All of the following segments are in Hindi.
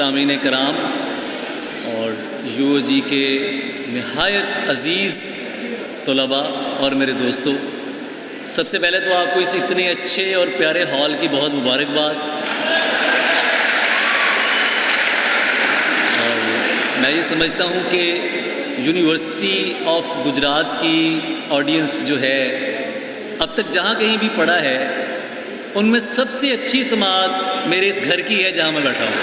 सामीन कराम और यूओजी के निहायत अज़ीज़ तलबा और मेरे दोस्तों, सबसे पहले तो आपको इस इतने अच्छे और प्यारे हॉल की बहुत मुबारकबाद। और मैं ये समझता हूँ कि यूनिवर्सिटी ऑफ गुजरात की ऑडियंस जो है, अब तक जहाँ कहीं भी पढ़ा है उनमें सबसे अच्छी समाअत मेरे इस घर की है जहाँ मैं बैठा हूँ।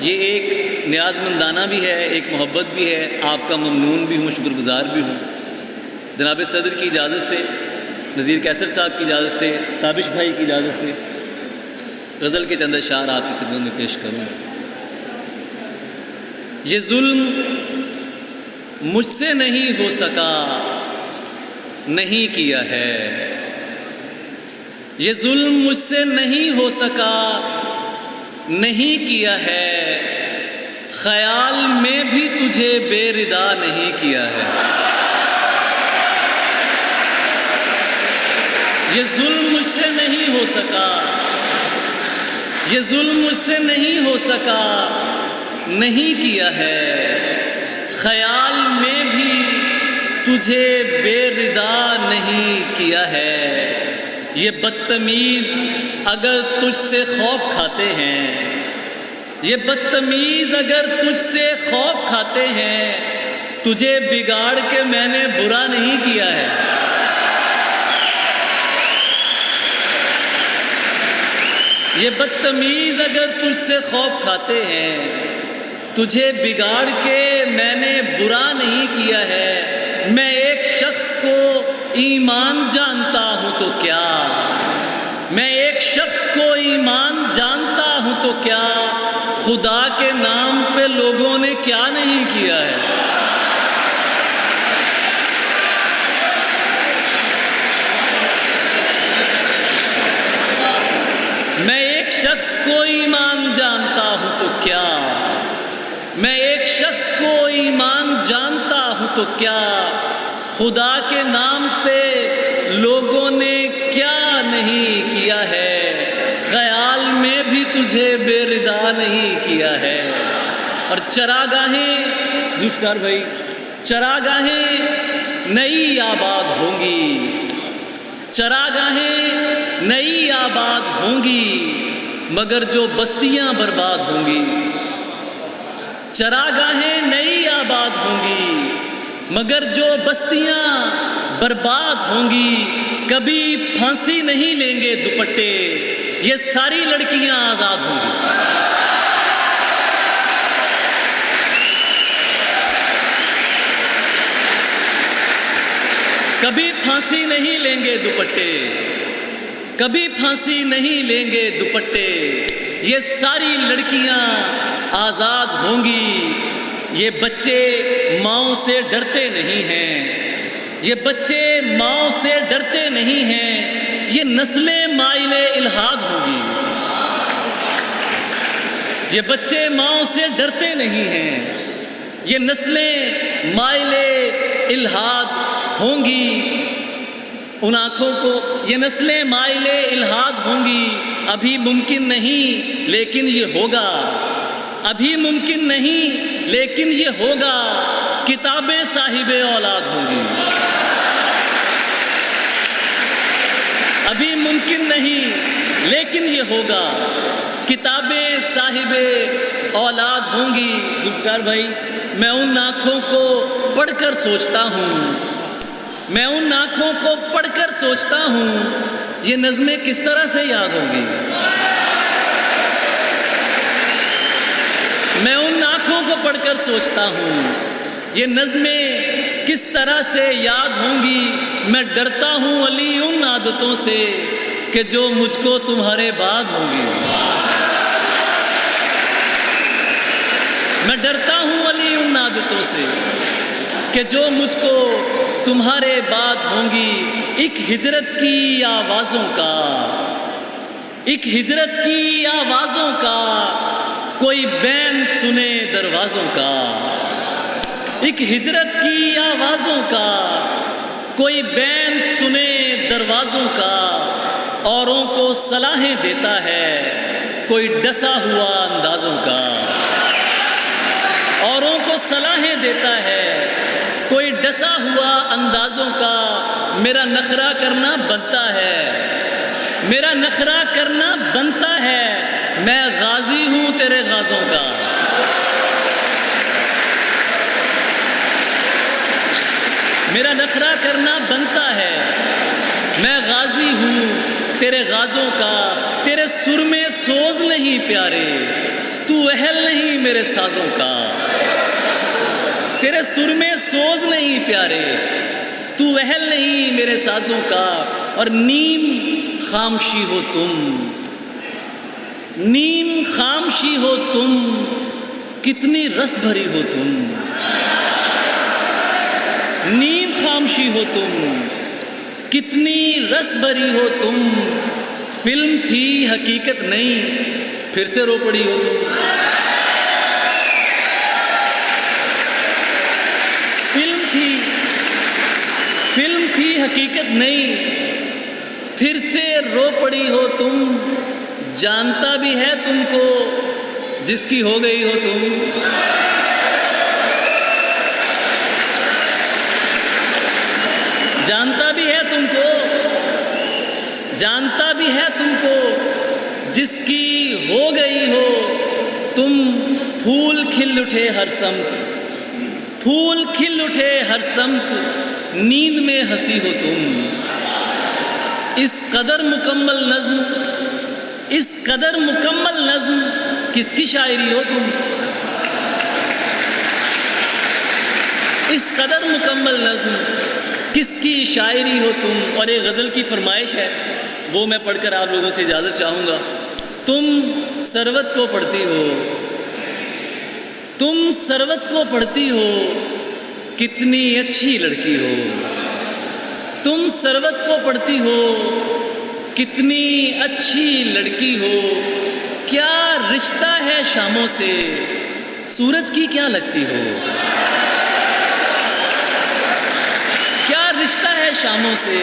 ये एक न्याज़मंदाना भी है, एक मोहब्बत भी है, आपका ममनून भी हूँ, शुक्रगुज़ार भी हूँ। जनाब सदर की इजाज़त से, नज़ीर कैसर साहब की इजाज़त से, ताबिश भाई की इजाज़त से गज़ल के चंद अशार आपकी खिदमत में पेश करूँ। ये जुल्म मुझसे नहीं हो सका, नहीं किया है। ये जुल्म मुझसे नहीं हो सका, नहीं किया है। ख्याल में भी तुझे बेरिदा नहीं किया है। ये जुल्म मुझसे नहीं हो सका, ये जुल्म मुझसे नहीं हो सका, नहीं किया है। ख्याल में भी तुझे बेरिदा नहीं किया है। ये बदतमीज़ अगर तुझसे खौफ खाते हैं, ये बदतमीज़ अगर तुझसे खौफ खाते हैं, तुझे बिगाड़ के मैंने बुरा नहीं किया है। ये बदतमीज़ अगर तुझसे खौफ खाते हैं, तुझे बिगाड़ के मैंने बुरा नहीं किया है। मैं एक शख्स को ईमान जानता हूँ तो क्या, मैं एक शख्स को ईमान जानता हूँ तो क्या, खुदा के नाम पे लोगों ने क्या नहीं किया है। मैं एक शख्स को ईमान जानता हूँ तो क्या, मैं एक शख्स को ईमान जानता हूँ तो क्या, खुदा के नाम पे लोगों ने क्या नहीं किया है। ख्याल में भी तुझे बेरिदा नहीं किया है। और चरागाहें, जुल्फ़कार भाई, चरागाहें नई आबाद होंगी, चरागाहें नई आबाद होंगी, मगर जो बस्तियां बर्बाद होंगी। चरागाहें नई आबाद होंगी, मगर जो बस्तियां बर्बाद होंगी। कभी फांसी नहीं लेंगे दुपट्टे, ये सारी लड़कियां आज़ाद होंगी। कभी फांसी नहीं लेंगे दुपट्टे, कभी फांसी नहीं लेंगे दुपट्टे, ये सारी लड़कियां आज़ाद होंगी। ये बच्चे माँओं से डरते नहीं हैं, ये बच्चे माँओं से डरते नहीं हैं, ये नस्लें माइले इल्हाद होंगी। ये बच्चे माँओं से डरते नहीं हैं, ये नस्लें माइले इल्हाद होंगी। उन आँखों को ये नस्लें माइले इल्हाद होंगी। अभी मुमकिन नहीं लेकिन ये होगा, अभी मुमकिन नहीं लेकिन ये होगा। किताबें साहिबे औलाद होंगी। अभी मुमकिन नहीं लेकिन ये होगा, किताबें साहिबे औलाद होंगी। जुल्फ़कार भाई, मैं उन आँखों को पढ़कर सोचता हूँ, मैं उन आँखों को पढ़कर सोचता हूँ, ये नज़में किस तरह से याद होंगी। मैं उन आँखों को पढ़कर सोचता हूँ, ये नज़में किस तरह से याद होंगी। मैं डरता हूँ अली उन आदतों से कि जो मुझको तुम्हारे बाद होंगी। मैं डरता हूँ अली उन आदतों से कि जो मुझको तुम्हारे बाद होंगी। एक हिजरत की आवाज़ों का, एक हिजरत की आवाज़ों का कोई बैन सुने दरवाज़ों का। एक हिजरत की आवाज़ों का कोई बैन सुने दरवाज़ों का औरों को सलाहें देता है, कोई डसा हुआ अंदाज़ों का औरों को सलाहें देता है, कोई डसा हुआ अंदाज़ों का। मेरा नखरा करना बनता है, मेरा नखरा करना बनता है, मैं गाजी हूँ तेरे गाज़ों का। मेरा नखरा करना बनता है, मैं गाजी हूँ तेरे गाज़ों का। तेरे सुर में सोज नहीं प्यारे, तू अहल नहीं मेरे साज़ों का। तेरे सुर में सोज नहीं प्यारे, तू अहल नहीं मेरे साज़ों का। और नीम खामशी हो तुम, नीम खामशी हो तुम, कितनी रस भरी हो तुम। नीम खामशी हो तुम, कितनी रस भरी हो तुम। फिल्म थी हकीकत नहीं, फिर से रो पड़ी हो तुम। फिल्म थी हकीकत नहीं, फिर से रो पड़ी हो तुम। जानता भी है तुमको जिसकी हो गई हो तुम। जानता भी है तुमको, जानता भी है तुमको जिसकी हो गई हो तुम। फूल खिल उठे हर समत, फूल खिल उठे हर समत, नींद में हंसी हो तुम। इस कदर मुकम्मल नज़्म, इस कदर मुकम्मल नज़्म किसकी शायरी हो तुम। इस कदर मुकम्मल नज़्म किसकी शायरी हो तुम। और एक गज़ल की फरमाइश है, वो मैं पढ़कर आप लोगों से इजाज़त चाहूँगा। तुम सरवत को पढ़ती हो, तुम सरवत को पढ़ती हो, कितनी अच्छी लड़की हो। तुम सरवत को पढ़ती हो, कितनी अच्छी लड़की हो। क्या रिश्ता है शामों से, सूरज की क्या लगती हो। क्या रिश्ता है शामों से,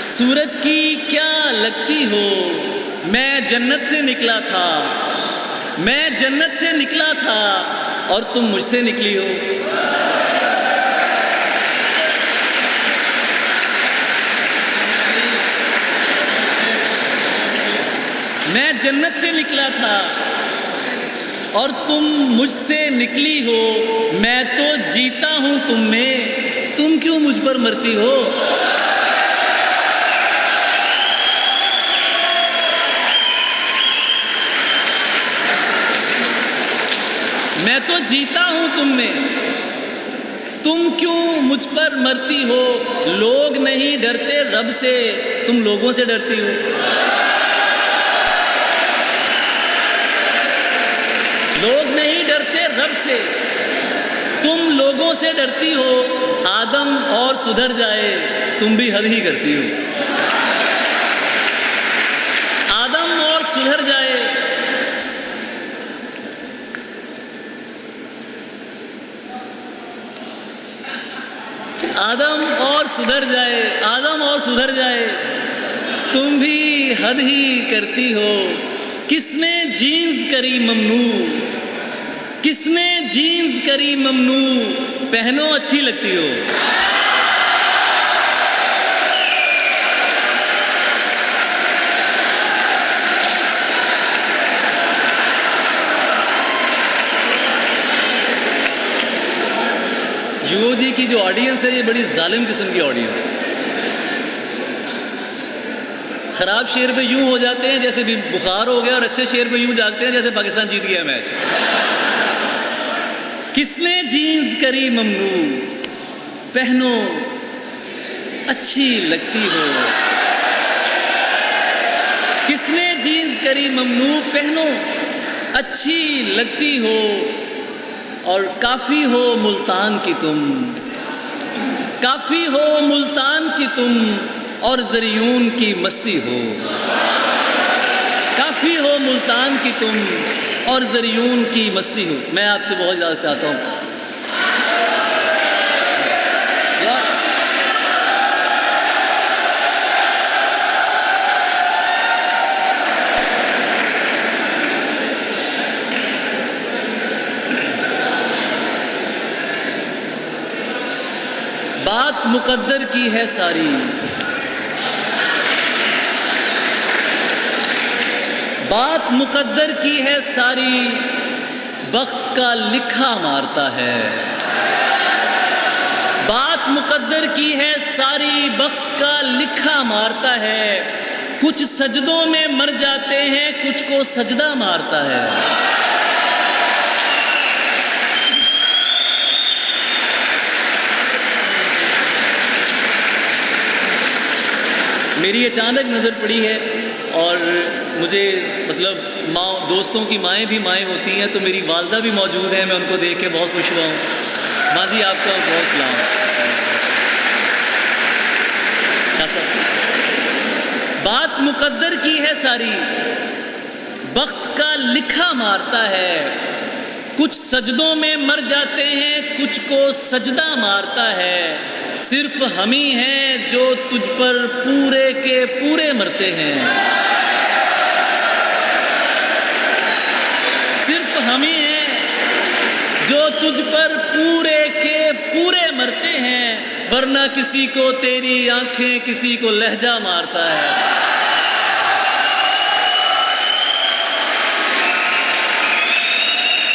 सूरज की क्या लगती हो। मैं जन्नत से निकला था, मैं जन्नत से निकला था और तुम मुझसे निकली हो। मैं जन्नत से निकला था और तुम मुझसे निकली हो। मैं तो जीता हूँ तुम में, तुम क्यों मुझ पर मरती हो। मैं तो जीता हूँ तुम में, तुम क्यों मुझ पर मरती हो। लोग नहीं डरते रब से, तुम लोगों से डरती हो। लोग नहीं डरते रब से, तुम लोगों से डरती हो। आदम और सुधर जाए, तुम भी हद ही करती हो। आदम और सुधर जाए, आदम और सुधर जाए, आदम और सुधर जाए, तुम भी हद ही करती हो। किसने जीन्स करी ममनू, किसने जीन्स करी ममनू, पहनो अच्छी लगती हो। यूओजी की जो ऑडियंस है, ये बड़ी जालिम किस्म की ऑडियंस है। ख़राब शेर पे यूं हो जाते हैं जैसे भी बुखार हो गया, और अच्छे शेर पे यूं जागते हैं जैसे पाकिस्तान जीत गया मैच। किसने जीन्स करी ममनू, पहनो अच्छी लगती हो। किसने जीन्स करी ममनू, पहनो अच्छी लगती हो। और काफ़ी हो मुल्तान की तुम, काफ़ी हो मुल्तान की तुम, और ज़रियून की मस्ती हो। काफ़ी हो मुल्तान की तुम और ज़रियून की मस्ती हो। मैं आपसे बहुत ज़्यादा चाहता हूँ, मुकद्दर की है सारी, बात मुकद्दर की है सारी, वक्त का लिखा मारता है। बात मुकद्दर की है सारी, वक्त का लिखा मारता है। कुछ सजदों में मर जाते हैं, कुछ को सजदा मारता है। मेरी अचानक नज़र पड़ी है और मुझे मतलब माँ, दोस्तों की माएँ भी माएँ होती हैं, तो मेरी वालदा भी मौजूद है। मैं उनको देख के बहुत खुश हुआ हूँ। माँ जी आपका बहुत सलाम। बात मुकद्दर की है सारी, वक्त का लिखा मारता है। कुछ सजदों में मर जाते हैं, कुछ को सजदा मारता है। सिर्फ हम ही हैं जो तुझ पर पूरे के पूरे मरते हैं। सिर्फ हम ही हैं जो तुझ पर पूरे के पूरे मरते हैं, वरना किसी को तेरी आंखें, किसी को लहजा मारता है।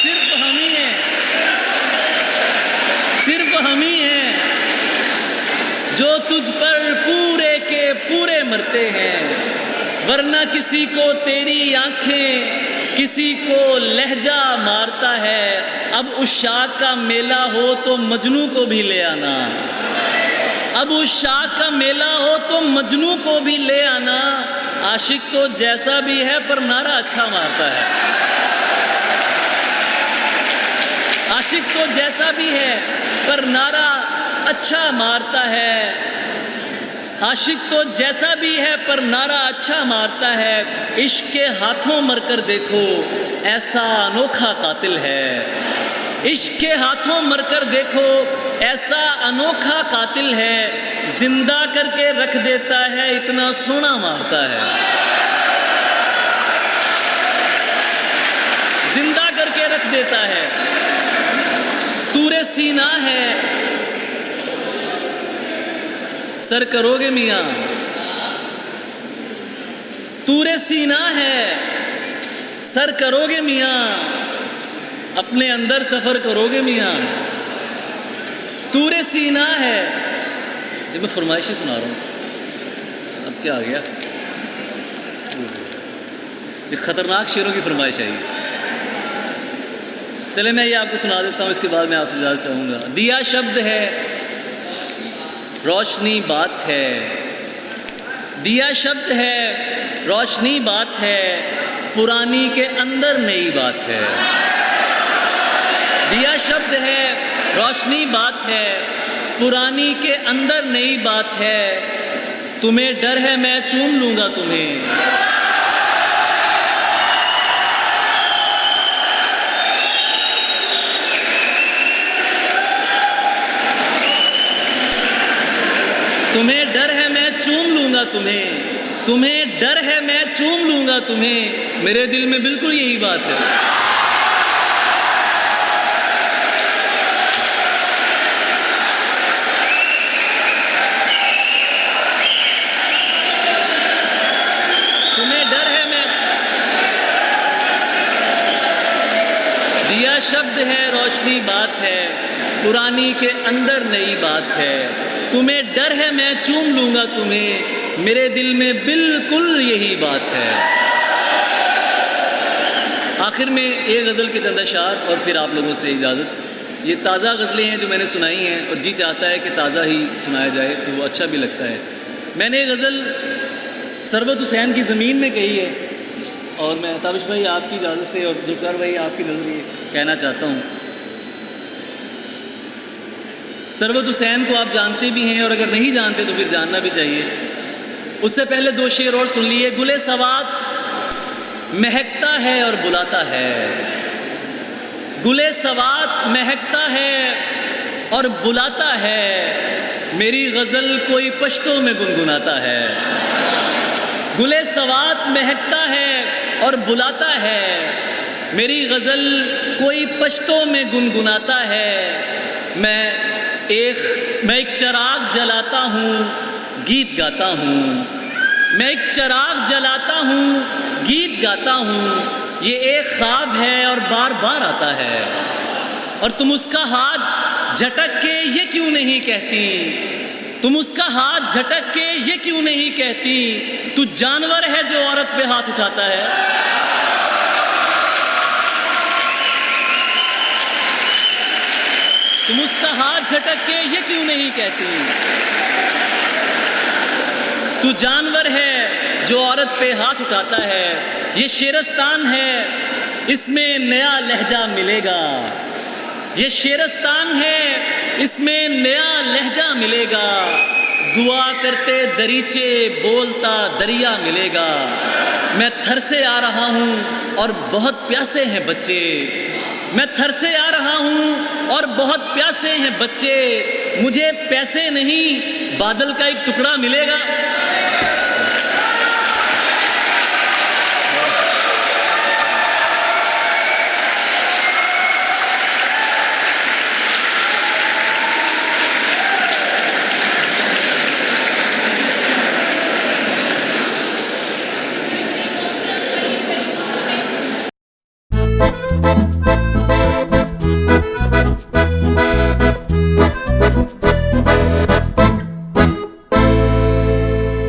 सिर्फ हम ही हैं, सिर्फ हम ही हैं जो तुझ पर पूरे के पूरे मरते हैं, वरना किसी को तेरी आंखें, किसी को लहजा मारता है। अब उस शाख का मेला हो तो मजनू को भी ले आना, अब उस शाख का मेला हो तो मजनू को भी ले आना। आशिक तो जैसा भी है पर नारा अच्छा मारता है। आशिक तो जैसा भी है पर नारा अच्छा मारता है। आशिक तो जैसा भी है पर नारा अच्छा मारता है। इश्क के हाथों मरकर देखो ऐसा अनोखा कातिल है। इश्क के हाथों मरकर देखो ऐसा अनोखा कातिल है। जिंदा करके रख देता है, इतना सोना मारता है। जिंदा करके रख देता है। तूरे सीना है, सर करोगे मियाँ। तूरे सीना है, सर करोगे मियाँ। अपने अंदर सफ़र करोगे मियाँ। तूरे सीना है। ये मैं फरमाइशी सुना रहा हूँ। अब क्या आ गया? ये ख़तरनाक शेरों की फरमाइश आई। चले मैं ये आपको सुना देता हूँ, इसके बाद मैं आपसे इजाज़त चाहूँगा। दिया शब्द है, रोशनी बात है। दिया शब्द है, रोशनी बात है। पुरानी के अंदर नई बात है। दिया शब्द है, रोशनी बात है। पुरानी के अंदर नई बात है। तुम्हें डर है मैं चूम लूँगा तुम्हें। तुम्हें डर है मैं चूम लूँगा तुम्हें। तुम्हें डर है मैं चूम लूँगा तुम्हें। मेरे दिल में बिल्कुल यही बात है। तुम्हें डर है मैं। दिया शब्द है, रोशनी बात है। पुरानी के अंदर नई बात है। तुम्हें डर है मैं चूम लूँगा तुम्हें। मेरे दिल में बिल्कुल यही बात है। आखिर में एक गज़ल के चंद अशार और फिर आप लोगों से इजाज़त। ये ताज़ा गज़लें हैं जो मैंने सुनाई हैं और जी चाहता है कि ताज़ा ही सुनाया जाए तो वो अच्छा भी लगता है। मैंने ये गज़ल सरवत हुसैन की ज़मीन में कही है और मैं ताबिश भाई आपकी इजाज़त से और जुल्फ़िकार भाई आपकी नज़र कहना चाहता हूँ। सरवत हुसैन को आप जानते भी हैं और अगर नहीं जानते तो फिर जानना भी चाहिए। उससे पहले दो शेर और सुन लिए। गुले सवात महकता है और बुलाता है। गुले सवात महकता है और बुलाता है। मेरी गज़ल कोई पश्तों में गुनगुनाता है। गुले सवात महकता है और बुलाता है। मेरी गज़ल कोई पश्तों में गुनगुनाता है। मैं मैं एक चिराग जलाता हूँ, गीत गाता हूँ। मैं एक चिराग जलाता हूँ, गीत गाता हूँ। ये एक ख्वाब है और बार बार आता है, और तुम उसका हाथ झटक के ये क्यों नहीं कहती? तुम उसका हाथ झटक के ये क्यों नहीं कहती? तू जानवर है जो औरत पे हाथ उठाता है। तुम उसका हाथ झटक के ये क्यों नहीं कहती? तू जानवर है जो औरत पे हाथ उठाता है। ये शेरस्तान है, इसमें नया लहजा मिलेगा। ये शेरस्तान है, इसमें नया लहजा मिलेगा। दुआ करते दरीचे बोलता दरिया मिलेगा। मैं थर से आ रहा हूँ और बहुत प्यासे हैं बच्चे। मैं थर से आ रहा हूँ और बहुत प्यासे हैं बच्चे। मुझे पैसे नहीं, बादल का एक टुकड़ा मिलेगा।